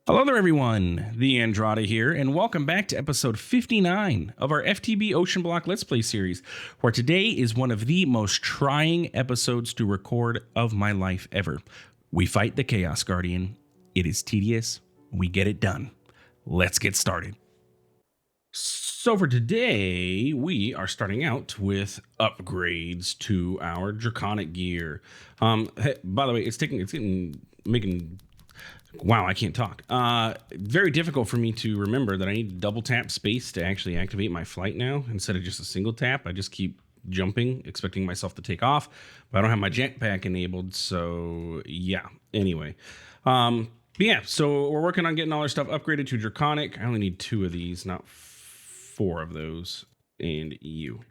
Hello there, everyone. TheAndrata here, and welcome back to episode 59 of our FTB OceanBlock Let's Play series, where today is one of the most trying episodes to record of my life ever. We fight the Chaos Guardian. It is tedious. We get it done. Let's get started. So for today, we are starting out with upgrades to our Draconic gear. Hey, by the way, wow, I can't talk. Very difficult for me to remember that I need to double tap space to actually activate my flight now instead of just a single tap. I just keep jumping, expecting myself to take off, but I don't have my jetpack enabled. So yeah, anyway. So we're working on getting all our stuff upgraded to Draconic. I only need 2 of these, not 4 of those, and you.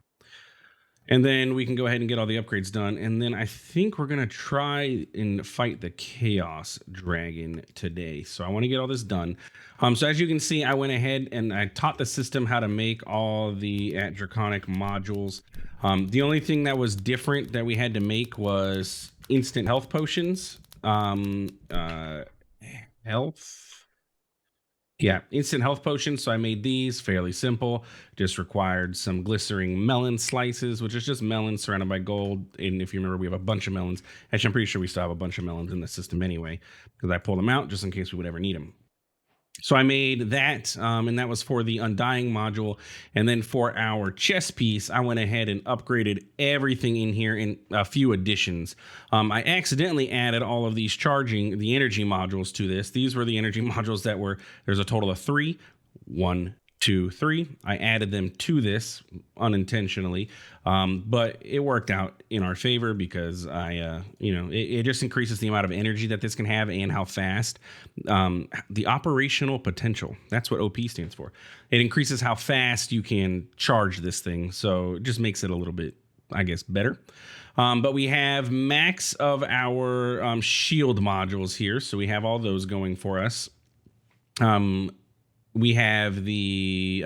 And then we can go ahead and get all the upgrades done. And then I think we're going to try and fight the Chaos Dragon today. So I want to get all this done. So as you can see, I went ahead and I taught the system how to make all the Draconic modules. The only thing that was different that we had to make was instant health potions. Instant health potions. So I made these fairly simple. Just required some glistering melon slices, which is just melons surrounded by gold. And if you remember, we have a bunch of melons. Actually, I'm pretty sure we still have a bunch of melons in the system anyway, because I pulled them out just in case we would ever need them. So I made that, and that was for the Undying module. And then for our chess piece, I went ahead and upgraded everything in here in a few additions. I accidentally added all of these the energy modules to this. These were the energy modules that there's a total of 3. 1, 2, 3. I added them to this unintentionally, but it worked out in our favor because it just increases the amount of energy that this can have and how fast. The operational potential, that's what OP stands for. It increases how fast you can charge this thing, so it just makes it a little bit, I guess, better. But we have max of our shield modules here, so we have all those going for us. We have these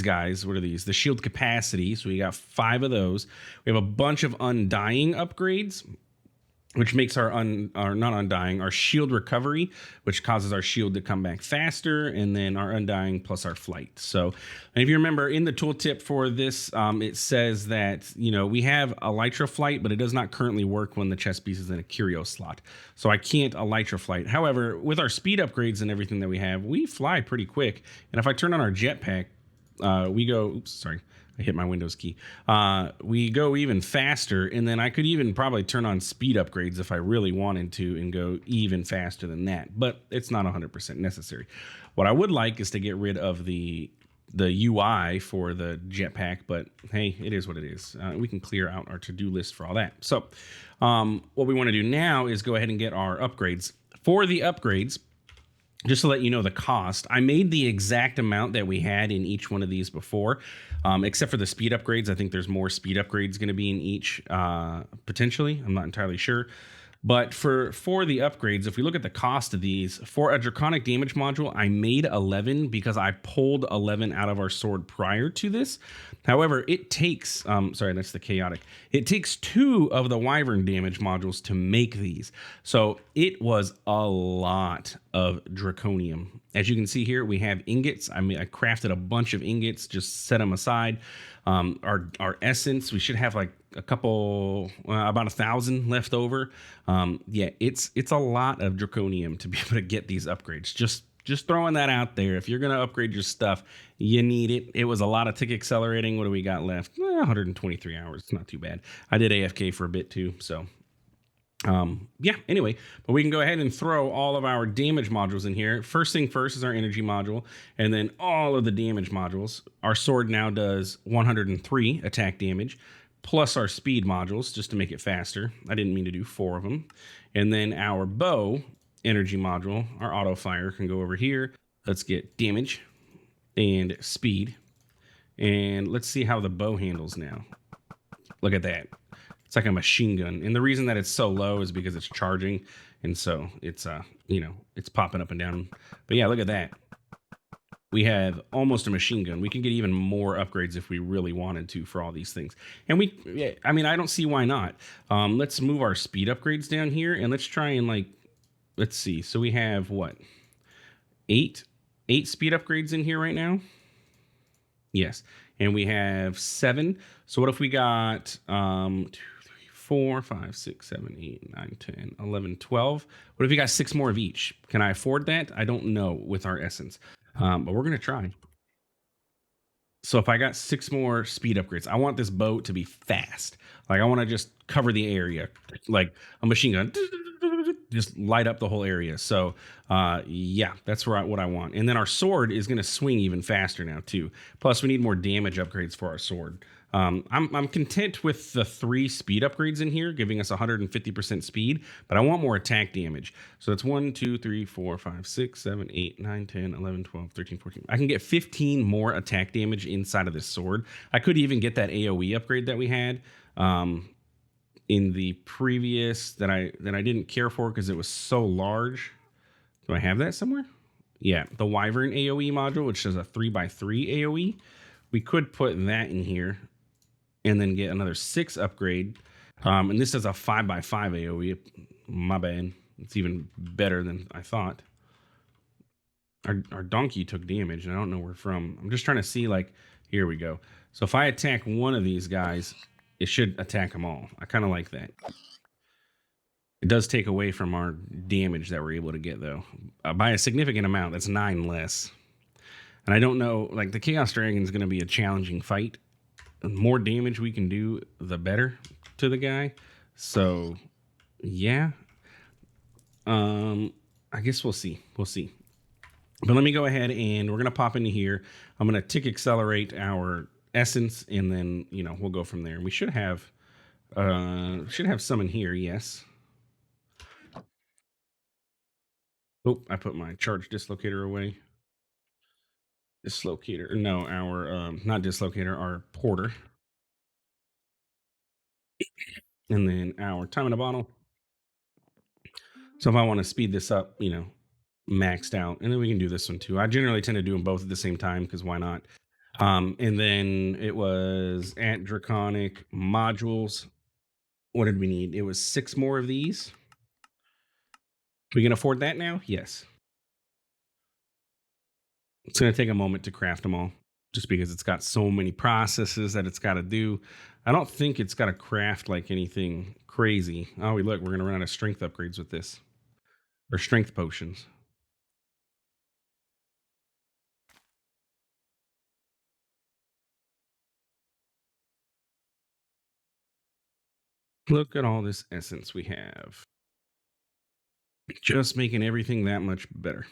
guys. What are these? The shield capacity. So we got 5 of those. We have a bunch of undying upgrades, which makes our shield recovery, which causes our shield to come back faster, and then our undying plus our flight. So, and if you remember in the tooltip for this, it says that, we have Elytra flight, but it does not currently work when the chess piece is in a curio slot. So I can't Elytra flight. However, with our speed upgrades and everything that we have, we fly pretty quick. And if I turn on our jetpack, we go, oops, sorry. I hit my Windows key. We go even faster, and then I could even probably turn on speed upgrades if I really wanted to and go even faster than that, but it's not 100% necessary. What I would like is to get rid of the UI for the jetpack, but hey, it is what it is. We can clear out our to-do list for all that. So what we want to do now is go ahead and get our upgrades. For the upgrades, just to let you know the cost, I made the exact amount that we had in each one of these before, except for the speed upgrades. I think there's more speed upgrades going to be in each, potentially. I'm not entirely sure. But for the upgrades, if we look at the cost of these, for a Draconic damage module, I made 11 because I pulled 11 out of our sword prior to this. However, it takes, that's the chaotic. It takes 2 of the Wyvern damage modules to make these. So it was a lot of Draconium. As you can see here, we have ingots. I crafted a bunch of ingots, just set them aside. Our essence, we should have like a couple, about 1,000 left over. It's a lot of Draconium to be able to get these upgrades. Just throwing that out there. If you're going to upgrade your stuff, you need it. It was a lot of tick accelerating. What do we got left? 123 hours. It's not too bad. I did AFK for a bit too, so anyway, but we can go ahead and throw all of our damage modules in here. First thing first is our energy module, and then all of the damage modules. Our sword now does 103 attack damage, plus our speed modules, just to make it faster. I didn't mean to do 4 of them. And then our bow energy module, our auto fire, can go over here. Let's get damage and speed. And let's see how the bow handles now. Look at that. It's like a machine gun. And the reason that it's so low is because it's charging. And so it's, it's popping up and down. But yeah, look at that. We have almost a machine gun. We can get even more upgrades if we really wanted to for all these things. And I don't see why not. Let's move our speed upgrades down here and let's try and let's see. So we have what? eight eight speed upgrades in here right now. Yes. And we have 7. So what if we got 2, 3, 4, 5, 6, 7, 8, 9, 10, 11, 12? What if we got 6 more of each? Can I afford that? I don't know with our essence. But we're going to try. So if I got 6 more speed upgrades, I want this boat to be fast. Like I want to just cover the area like a machine gun, just light up the whole area. So yeah, that's what I want. And then our sword is going to swing even faster now too. Plus we need more damage upgrades for our sword. I'm content with the 3 speed upgrades in here, giving us 150% speed, but I want more attack damage. So that's 1, 2, 3, 4, 5, 6, 7, 8, 9, 10, 11, 12, 13, 14. I can get 15 more attack damage inside of this sword. I could even get that AoE upgrade that we had in the previous that I didn't care for because it was so large. Do I have that somewhere? Yeah, the Wyvern AoE module, which is a 3x3 AoE. We could put that in here and then get another 6 upgrade. And this is a 5x5 AoE. My bad. It's even better than I thought. Our donkey took damage, and I don't know where from. I'm just trying to see, like, here we go. So if I attack one of these guys, it should attack them all. I kind of like that. It does take away from our damage that we're able to get, though. By a significant amount. That's 9 less. And I don't know, like, the Chaos Dragon is going to be a challenging fight. The more damage we can do, the better to the guy. So, yeah. I guess we'll see. We'll see. But let me go ahead and we're going to pop into here. I'm going to tick accelerate our essence, and then, you know, we'll go from there. We should have some in here, yes. Oh, I put my charge dislocator away. Dislocator. No, our not dislocator, our porter. And then our time in a bottle. So if I want to speed this up, you know, maxed out, and then we can do this one too. I generally tend to do them both at the same time because why not? And then it was at Draconic modules. What did we need? It was 6 more of these. We can afford that now? Yes. It's going to take a moment to craft them all just because it's got so many processes that it's got to do. I don't think it's got to craft like anything crazy. Oh, look, we're going to run out of strength upgrades with this, or strength potions. Look at all this essence we have. Just making everything that much better.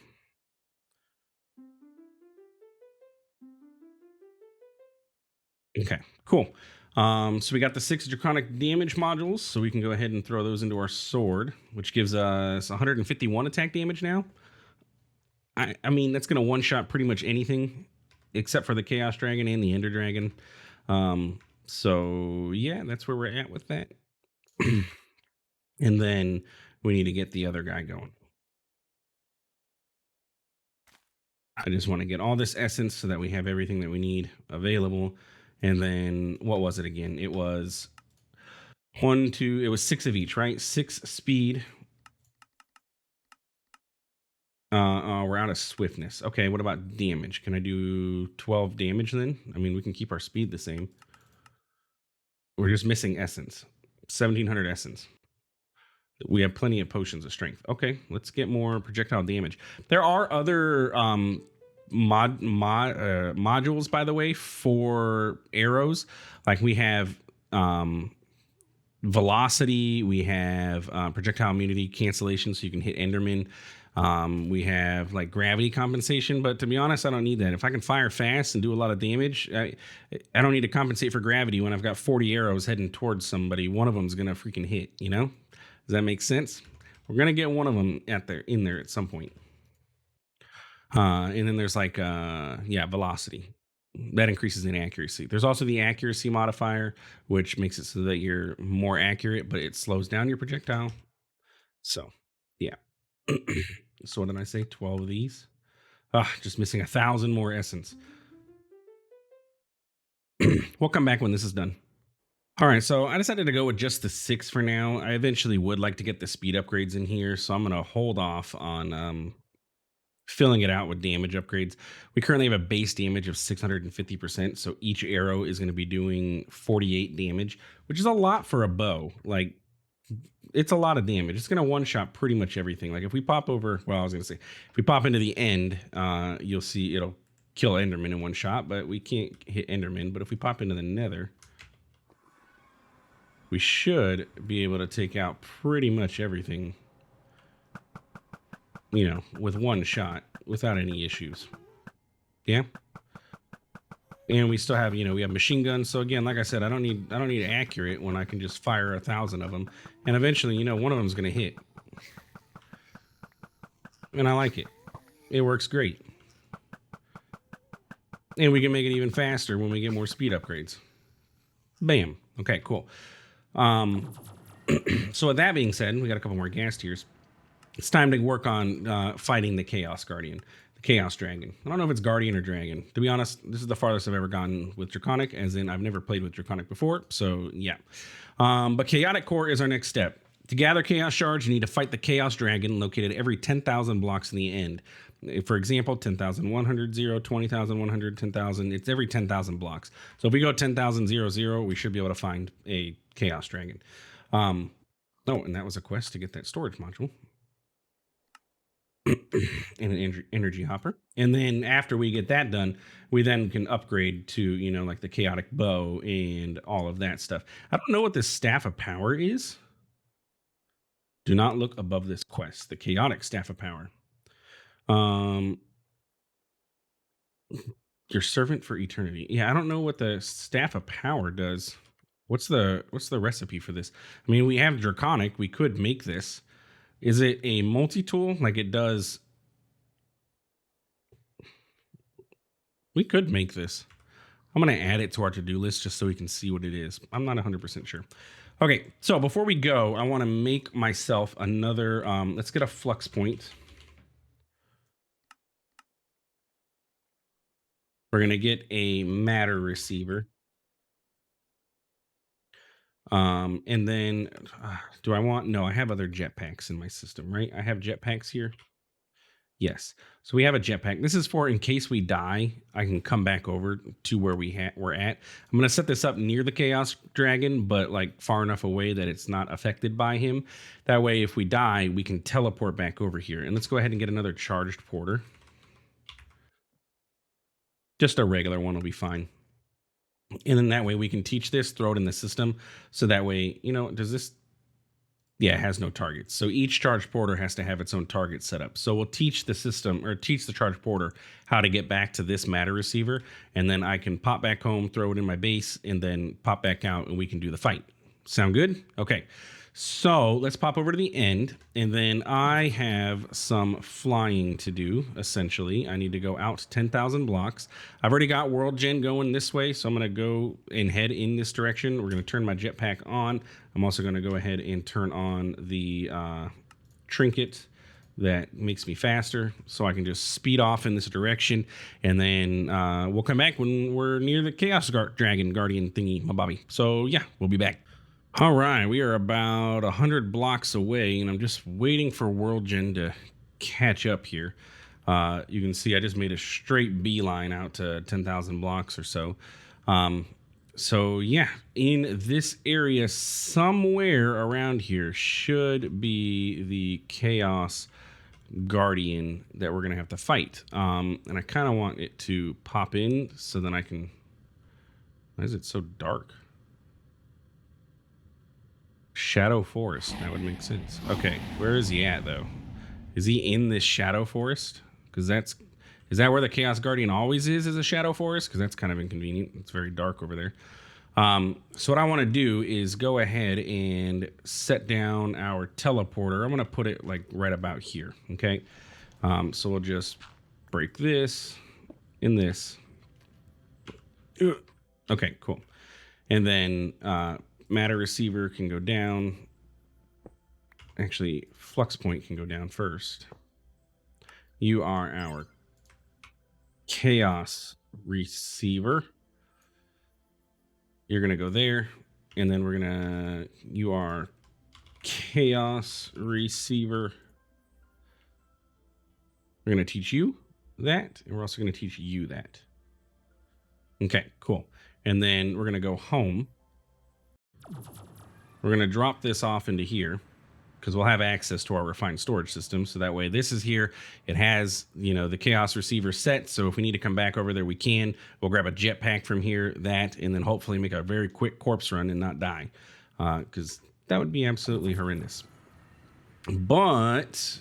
Okay, cool. So we got the 6 draconic damage modules, so we can go ahead and throw those into our sword, which gives us 151 attack damage now. I mean, that's going to one-shot pretty much anything except for the Chaos Dragon and the Ender Dragon. So yeah, that's where we're at with that. And then we need to get the other guy going. I just want to get all this essence so that we have everything that we need available. And then what was it again? It was it was 6 of each, right? 6 speed. We're out of swiftness. Okay, what about damage? Can I do 12 damage then? I mean, we can keep our speed the same. We're just missing essence. 1700 essence. We have plenty of potions of strength. Okay, let's get more projectile damage. There are other modules, by the way, for arrows. Like we have velocity, we have projectile immunity cancellation, so you can hit Enderman. We have like gravity compensation, but to be honest, I don't need that. If I can fire fast and do a lot of damage, I don't need to compensate for gravity when I've got 40 arrows heading towards somebody. One of them's gonna freaking hit, you know? Does that make sense? We're gonna get one of them in there at some point. And then there's like velocity. That increases in accuracy. There's also the accuracy modifier, which makes it so that you're more accurate, but it slows down your projectile. So, yeah. So what did I say? 12 of these. Just missing 1,000 more essence. We'll come back when this is done. All right, so I decided to go with just the 6 for now. I eventually would like to get the speed upgrades in here, so I'm going to hold off on filling it out with damage upgrades. We currently have a base damage of 650%, so each arrow is going to be doing 48 damage, which is a lot for a bow. Like, it's a lot of damage. It's going to one-shot pretty much everything. Like, if we pop over, well, I was going to say, if we pop into the end, you'll see it'll kill Enderman in one shot, but we can't hit Enderman. But if we pop into the Nether, we should be able to take out pretty much everything, you know, with one shot without any issues. Yeah. And we still have, you know, we have machine guns. So again, like I said, I don't need accurate when I can just fire 1,000 of them, and eventually, you know, one of them is going to hit. And I like it. It works great. And we can make it even faster when we get more speed upgrades. Bam. Okay, cool. So with that being said, we got a couple more gas tiers. It's time to work on fighting the Chaos Guardian, the Chaos Dragon. I don't know if it's Guardian or Dragon. To be honest, this is the farthest I've ever gotten with Draconic, as in I've never played with Draconic before. So yeah. But Chaotic Core is our next step. To gather Chaos Shards, you need to fight the Chaos Dragon located every 10,000 blocks in the end. For example, 10,100, 0, 20,100, 10,000. It's every 10,000 blocks. So if we go 10,000, 0, 0, we should be able to find a Chaos Dragon. Oh, and that was a quest to get that storage module. And an energy hopper. And then after we get that done, we then can upgrade to, you know, like the chaotic bow and all of that stuff. I don't know what this staff of power is. Do not look above this quest, the chaotic staff of power. Your servant for eternity. Yeah, I don't know what the staff of power does. What's the recipe for this? I mean, we have Draconic. We could make this. Is it a multi-tool? Like it does. We could make this. I'm going to add it to our to-do list just so we can see what it is. I'm not 100% sure. Okay, so before we go, I want to make myself another, let's get a flux point. We're going to get a matter receiver. And then, do I want, no, I have other jetpacks in my system, right? I have jetpacks here. Yes. So we have a jetpack. This is for in case we die, I can come back over to where we're at. I'm going to set this up near the Chaos Dragon, but like far enough away that it's not affected by him. That way, if we die, we can teleport back over here. And let's go ahead and get another charged porter. Just a regular one will be fine. And then that way we can teach this, throw it in the system. So that way, you know, does this... Yeah, it has no targets. So each charge porter has to have its own target set up. So we'll teach the system, or teach the charge porter how to get back to this matter receiver. And then I can pop back home, throw it in my base, and then pop back out, and we can do the fight. Sound good? Okay. So let's pop over to the end. And then I have some flying to do, essentially. I need to go out 10,000 blocks. I've already got world gen going this way, so I'm going to go and head in this direction. We're going to turn my jetpack on. I'm also going to go ahead and turn on the trinket that makes me faster, so I can just speed off in this direction. And then we'll come back when we're near the Chaos Dragon Guardian thingy, my bobby. So yeah, we'll be back. All right, we are about 100 blocks away, and I'm just waiting for World Gen to catch up here. You can see I just made a straight beeline out to 10,000 blocks or so. So yeah, in this area somewhere around here should be the Chaos Guardian that we're going to have to fight. And I kind of want it to pop in so then I can... Why is it so dark? Shadow Forest. That would make sense. Okay, where is he at, though? Is he in this Shadow Forest? Because that's... Is that where the Chaos Guardian always is a Shadow Forest? Because that's kind of inconvenient. It's very dark over there. So what I want to do is go ahead and set down our teleporter. I'm going to put it like right about here, okay? So we'll just break this and this. Okay, cool. And then matter receiver can go down. Actually, flux point can go down first. You are our chaos receiver. You're gonna go there, and then we're gonna... You are chaos receiver. We're going to teach you that, and we're also going to teach you that. Okay, cool. And then we're going to go home. We're going to drop this off into here because we'll have access to our refined storage system. So that way this is here. It has, you know, the chaos receiver set. So if we need to come back over there, we can. We'll grab a jetpack from here, that, and then hopefully make a very quick corpse run and not die. Because that would be absolutely horrendous. But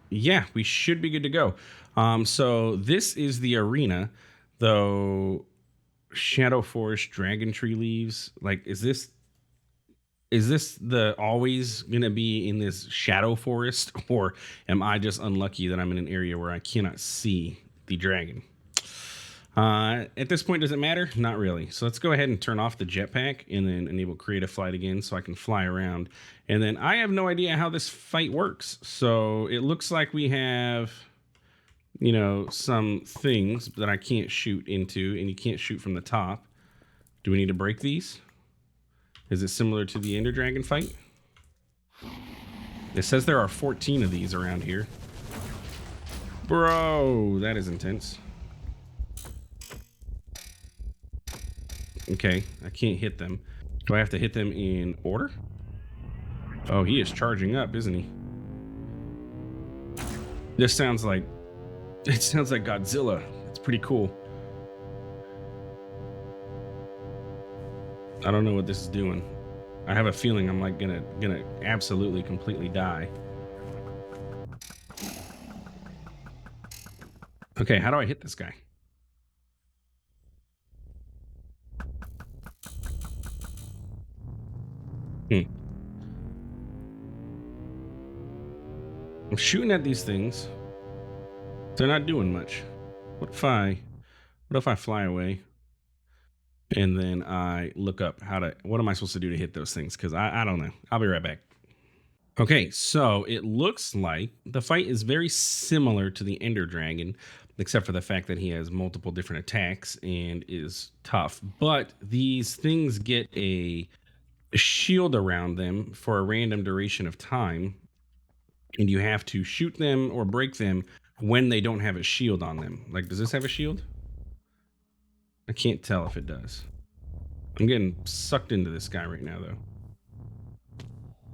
yeah, we should be good to go. So this is the arena, though. Shadow Forest, Dragon Tree Leaves. Like, is this the always gonna be in this Shadow Forest, or am I just unlucky that I'm in an area where I cannot see the dragon? At this point, does it matter? Not really. So let's go ahead and turn off the jetpack and then enable creative flight again so I can fly around. And then I have no idea how this fight works. So it looks like we have, you know, some things that I can't shoot into, and you can't shoot from the top. Do we need to break these? Is it similar to the Ender Dragon fight? It says there are 14 of these around here. Bro, that is intense. Okay, I can't hit them. Do I have to hit them in order? Oh, he is charging up, isn't he? This sounds like... It sounds like Godzilla. It's pretty cool. I don't know what this is doing. I have a feeling I'm like gonna absolutely completely die. Okay, how do I hit this guy? I'm shooting at these things. They're not doing much. What if I fly away and then I look up what am I supposed to do to hit those things? Because I don't know. I'll be right back. Okay, so it looks like the fight is very similar to the Ender Dragon, except for the fact that he has multiple different attacks and is tough. But these things get a shield around them for a random duration of time, and you have to shoot them or break them when they don't have a shield on them. Like, does this have a shield? I can't tell if it does. I'm getting sucked into this guy right now, though.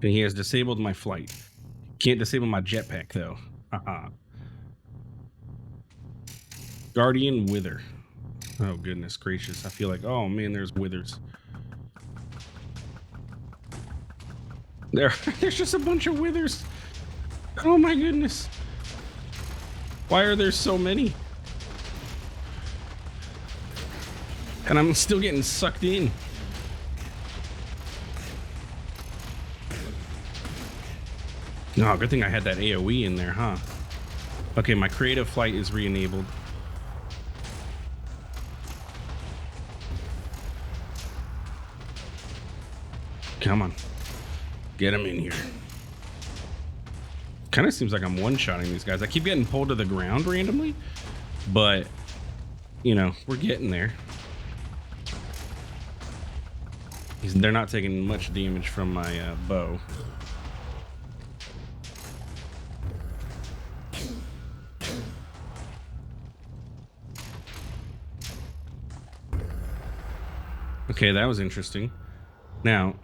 And he has disabled my flight. Can't disable my jetpack, though. Haha. Guardian Wither. Oh, goodness gracious. I feel like, oh, man, there's withers. There's just a bunch of withers. Oh, my goodness. Why are there so many? And I'm still getting sucked in. Oh, good thing I had that AoE in there, huh? Okay, my creative flight is re-enabled. Come on. Get him in here. Kind of seems like I'm one-shotting these guys. I keep getting pulled to the ground randomly, but, you know, we're getting there. They're not taking much damage from my bow. Okay, that was interesting. Now,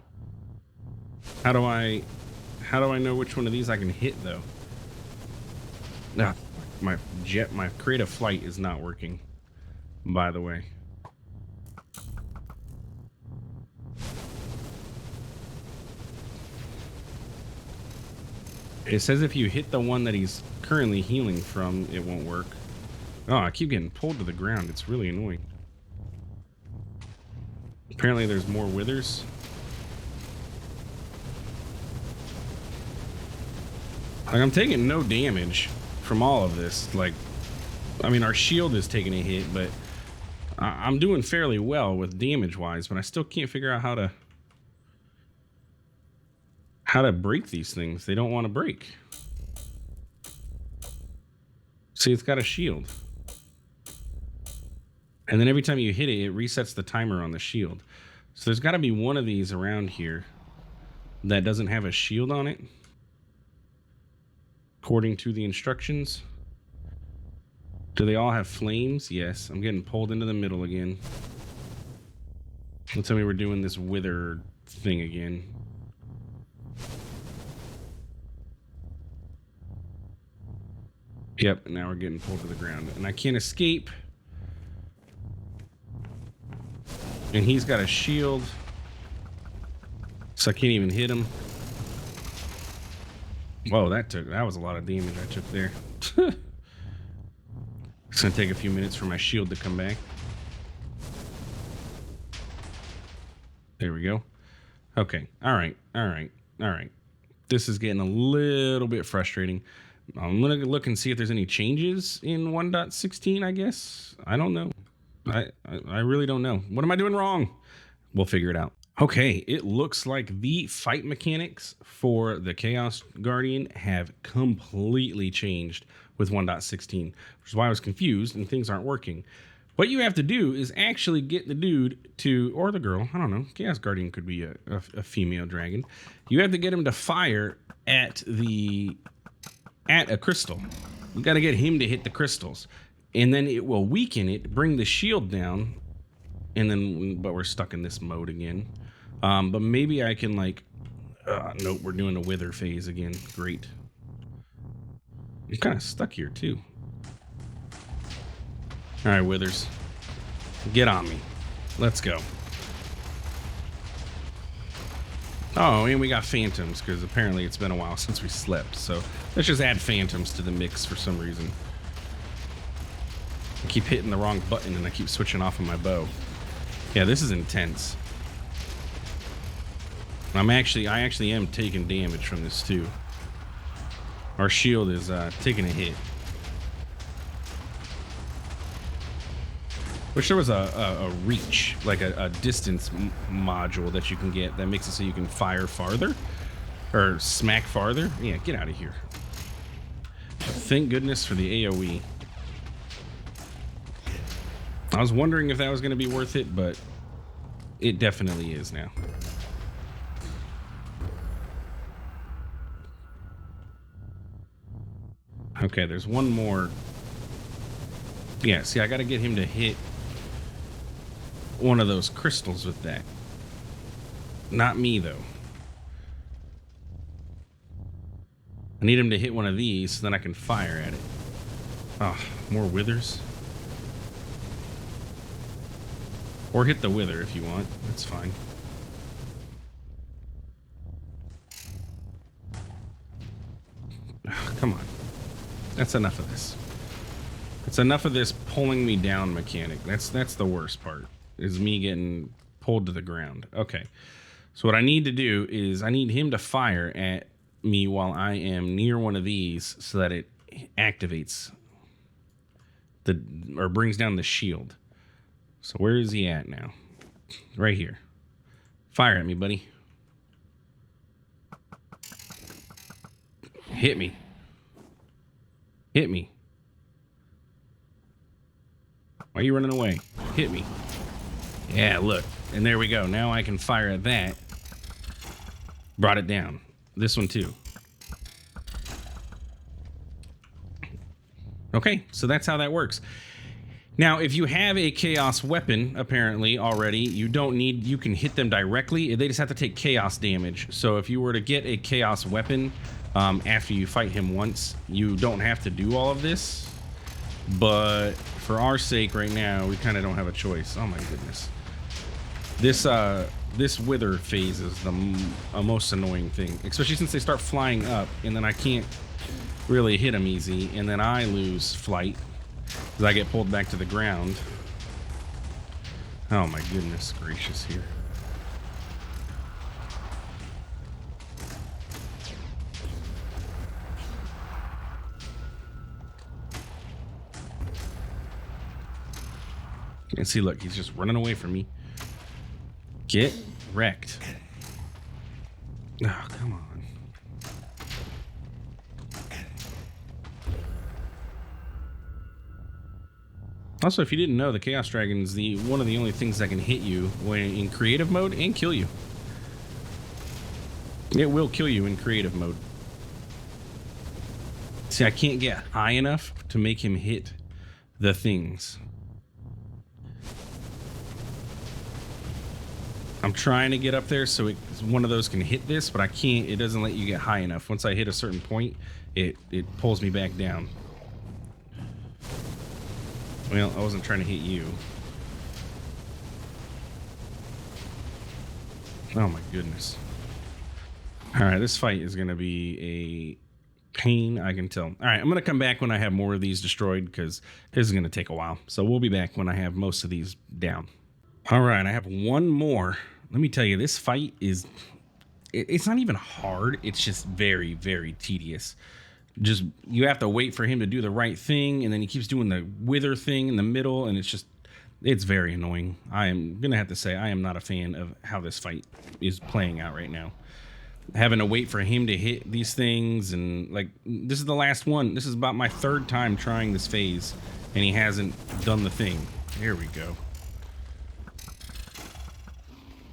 how do I know which one of these I can hit, though? Nah, my creative flight is not working, by the way. It says if you hit the one that he's currently healing from, it won't work. Oh, I keep getting pulled to the ground. It's really annoying. Apparently there's more withers. Like, I'm taking no damage from all of this. Like, I mean, our shield is taking a hit, but I'm doing fairly well with damage-wise, but I still can't figure out how to break these things. They don't want to break. See, it's got a shield. And then every time you hit it, it resets the timer on the shield. So there's got to be one of these around here that doesn't have a shield on it, according to the instructions. Do they all have flames? Yes. I'm getting pulled into the middle again. Don't tell me we're doing this wither thing again. Yep, now we're getting pulled to the ground. And I can't escape. And he's got a shield. So I can't even hit him. Whoa, that was a lot of damage I took there. It's gonna take a few minutes for my shield to come back. There we go. Okay. All right. This is getting a little bit frustrating. I'm gonna look and see if there's any changes in 1.16, I guess. I don't know. I really don't know. What am I doing wrong? We'll figure it out. Okay, it looks like the fight mechanics for the Chaos Guardian have completely changed with 1.16, which is why I was confused and things aren't working. What you have to do is actually get the dude to, or the girl, I don't know, Chaos Guardian could be a female dragon. You have to get him to fire at a crystal. You got to get him to hit the crystals, and then it will weaken it, bring the shield down, and then, but we're stuck in this mode again. But maybe I can like, nope, we're doing a wither phase again. Great. I'm kind of stuck here too. All right, withers, get on me. Let's go. Oh, and we got phantoms because apparently it's been a while since we slept. So let's just add phantoms to the mix for some reason. I keep hitting the wrong button and I keep switching off of my bow. Yeah, this is intense. I actually am taking damage from this too. Our shield is taking a hit. Wish there was a reach, like a distance module that you can get that makes it so you can fire farther or smack farther. Yeah, get out of here. Thank goodness for the AoE. I was wondering if that was going to be worth it, but it definitely is now. Okay, there's one more. Yeah, see, I got to get him to hit one of those crystals with that. Not me, though. I need him to hit one of these so then I can fire at it. Oh, more withers. Or hit the wither if you want. That's fine. Oh, come on. That's enough of this. It's enough of this pulling me down mechanic. That's the worst part, is me getting pulled to the ground. Okay. So what I need to do is I need him to fire at me while I am near one of these so that it activates or brings down the shield. So where is he at now? Right here. Fire at me, buddy. Hit me. Hit me. Why are you running away? Hit me. Yeah, look. And there we go. Now I can fire at that. Brought it down. This one too. Okay, so that's how that works. Now, if you have a chaos weapon, apparently, already, you can hit them directly. They just have to take chaos damage. So if you were to get a chaos weapon after you fight him once, you don't have to do all of this. But for our sake right now, we kind of don't have a choice. Oh my goodness. This wither phase is the most annoying thing, especially since they start flying up and then I can't really hit them easy, and then I lose flight because I get pulled back to the ground. Oh my goodness gracious here. And see, look, he's just running away from me. Get wrecked. Oh, come on. Also, if you didn't know, the Chaos Dragon is one of the only things that can hit you when in creative mode and kill you. It will kill you in creative mode. See, I can't get high enough to make him hit the things. I'm trying to get up there so one of those can hit this, but I can't. It doesn't let you get high enough. Once I hit a certain point, it pulls me back down. Well, I wasn't trying to hit you. Oh my goodness. All right, this fight is going to be a pain, I can tell. All right, I'm going to come back when I have more of these destroyed because this is going to take a while. So we'll be back when I have most of these down. All right, I have one more. Let me tell you, this fight is... It's not even hard. It's just very, very tedious. Just, you have to wait for him to do the right thing, and then he keeps doing the wither thing in the middle, and it's very annoying. I am going to have to say I am not a fan of how this fight is playing out right now. Having to wait for him to hit these things, and like, this is the last one. This is about my third time trying this phase, and he hasn't done the thing. There we go.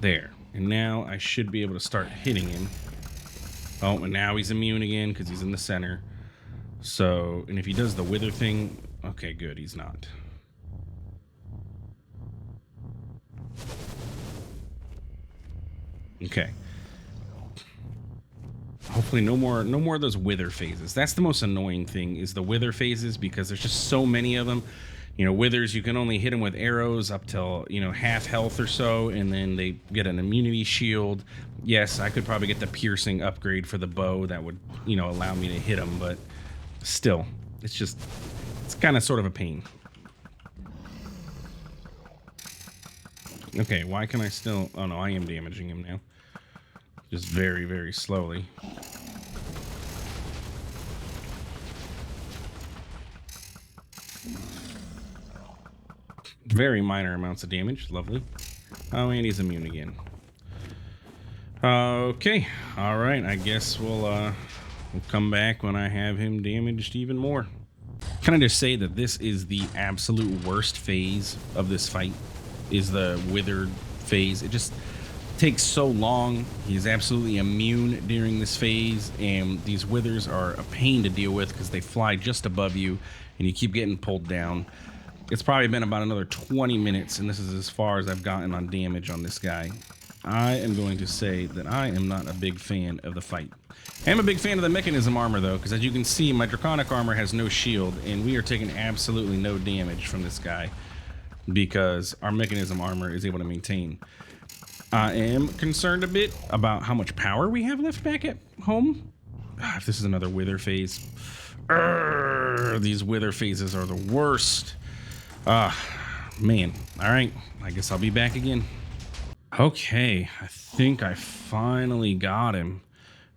There. And now I should be able to start hitting him. Oh, and now he's immune again because he's in the center. So, and if he does the wither thing, okay, good, he's not. Okay. Hopefully no more of those wither phases. That's the most annoying thing, is the wither phases, because there's just so many of them. You know, withers, you can only hit them with arrows up till, you know, half health or so, and then they get an immunity shield. Yes, I could probably get the piercing upgrade for the bow that would, you know, allow me to hit them, but still, it's kind of sort of a pain. Okay, why can I still... Oh, no, I am damaging him now. Just very, very slowly. Very minor amounts of damage. Lovely. Oh, and he's immune again. Okay. All right. I guess we'll come back when I have him damaged even more. Can I just say that this is the absolute worst phase of this fight, is the withered phase. It just takes so long. He's absolutely immune during this phase, and these withers are a pain to deal with because they fly just above you and you keep getting pulled down. It's probably been about another 20 minutes, and this is as far as I've gotten on damage on this guy. I am going to say that I am not a big fan of the fight. I am a big fan of the mechanism armor, though, because as you can see, my draconic armor has no shield, and we are taking absolutely no damage from this guy because our mechanism armor is able to maintain. I am concerned a bit about how much power we have left back at home. If this is another wither phase. These wither phases are the worst. Man. All right. I guess I'll be back again. Okay. I think I finally got him.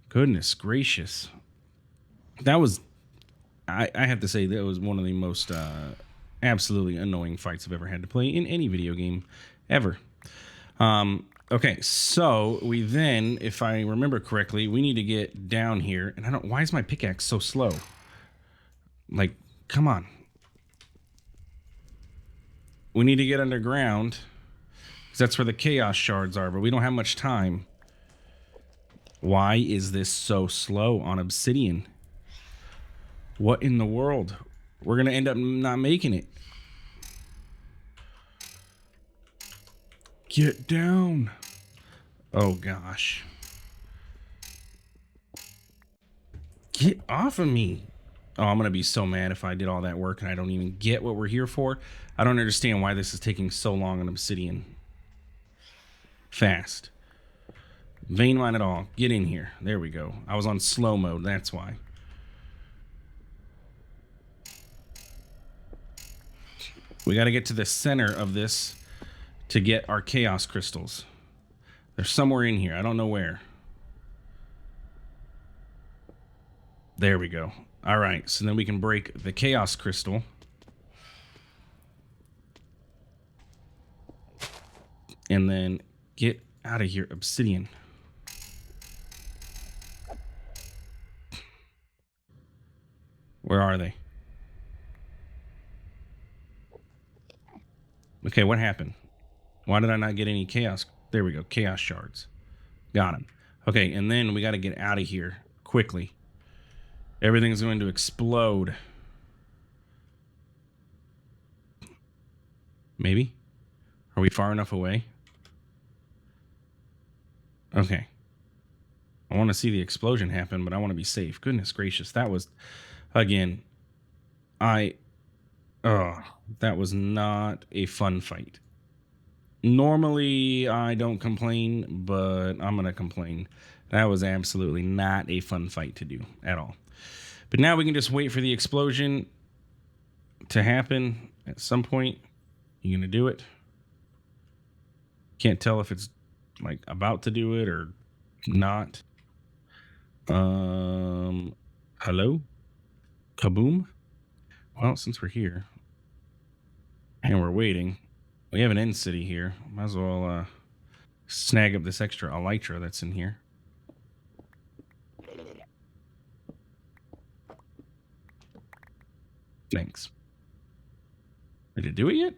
Goodness gracious. That was... I have to say, that was one of the most absolutely annoying fights I've ever had to play in any video game ever. Okay, so we then, if I remember correctly, we need to get down here. And I don't... Why is my pickaxe so slow? Like, come on. We need to get underground, because that's where the chaos shards are, but we don't have much time. Why is this so slow on obsidian? What in the world? We're going to end up not making it. Get down. Oh, gosh. Get off of me. Oh, I'm going to be so mad if I did all that work and I don't even get what we're here for. I don't understand why this is taking so long on obsidian. Fast. Vein mine at all. Get in here. There we go. I was on slow mode. That's why. We got to get to the center of this to get our chaos crystals. They're somewhere in here. I don't know where. There we go. All right. So then we can break the chaos crystal. And then get out of here, obsidian. Where are they? Okay, what happened? Why did I not get any chaos? There we go, chaos shards. Got him. Okay, and then we got to get out of here quickly. Everything's going to explode. Maybe? Are we far enough away? Okay. I want to see the explosion happen, but I want to be safe. Goodness gracious. That was, again, that was not a fun fight. Normally, I don't complain, but I'm going to complain. That was absolutely not a fun fight to do at all. But now we can just wait for the explosion to happen at some point. You going to do it? Can't tell if it's like about to do it or not. Hello? Kaboom? Well, since we're here and we're waiting, we have an end city here. Might as well snag up this extra elytra that's in here. Thanks. Did it do it yet?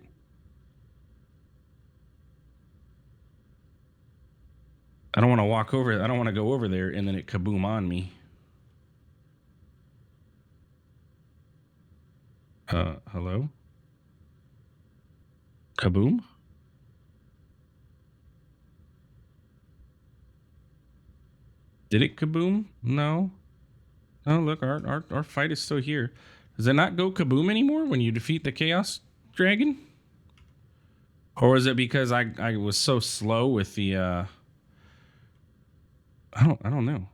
I don't want to walk over. I don't want to go over there and then it kaboom on me. Hello? Kaboom? Did it kaboom? No. Oh, look, our fight is still here. Does it not go kaboom anymore when you defeat the Chaos Dragon? Or is it because I was so slow with the I don't know.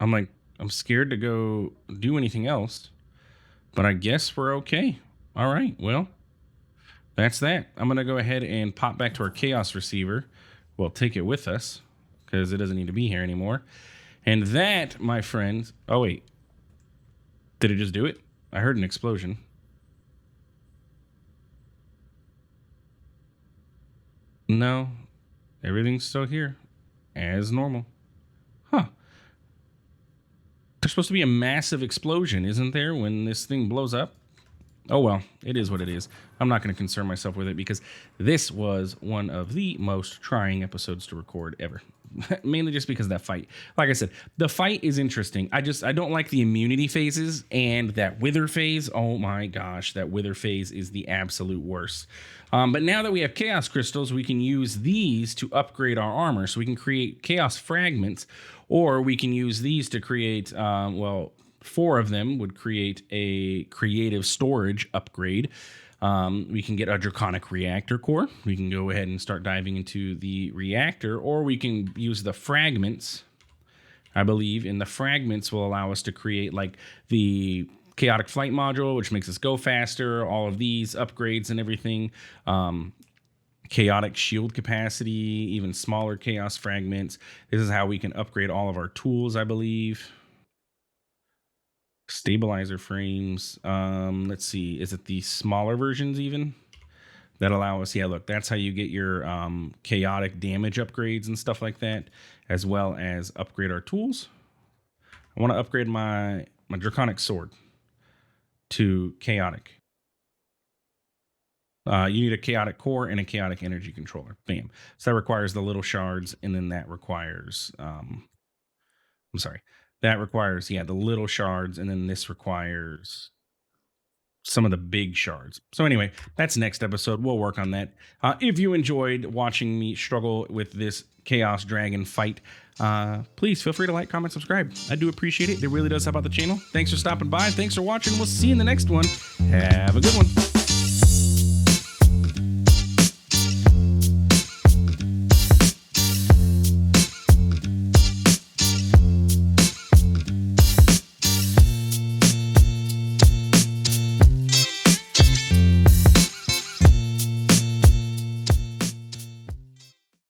I'm scared to go do anything else. But I guess we're okay. All right, well, that's that. I'm going to go ahead and pop back to our Chaos Receiver. We'll take it with us because it doesn't need to be here anymore. And that, my friends... Oh, wait. Did it just do it? I heard an explosion. No. Everything's still here. As normal. Huh. There's supposed to be a massive explosion, isn't there, when this thing blows up? Oh, well, it is what it is. I'm not going to concern myself with it because this was one of the most trying episodes to record ever. Mainly just because of that fight. Like I said, the fight is interesting. I don't like the immunity phases and that wither phase. Oh my gosh, that wither phase is the absolute worst. But now that we have chaos crystals, we can use these to upgrade our armor. So we can create chaos fragments, or we can use these to create, well, 4 of them would create a creative storage upgrade. We can get a draconic reactor core. We can go ahead and start diving into the reactor, or we can use the fragments, I believe, and the fragments will allow us to create like the chaotic flight module, which makes us go faster, all of these upgrades and everything. Chaotic shield capacity, even smaller chaos fragments. This is how we can upgrade all of our tools, I believe. Stabilizer frames. Let's see. Is it the smaller versions even that allow us? Yeah, look, that's how you get your chaotic damage upgrades and stuff like that, as well as upgrade our tools. I want to upgrade my draconic sword to chaotic. You need a chaotic core and a chaotic energy controller. Bam. So that requires the little shards, and then that requires that requires, yeah, the little shards, and then this requires some of the big shards. So anyway, that's next episode. We'll work on that. If you enjoyed watching me struggle with this Chaos Dragon fight, please feel free to like, comment, subscribe. I do appreciate it. It really does help out the channel. Thanks for stopping by. Thanks for watching. We'll see you in the next one. Have a good one.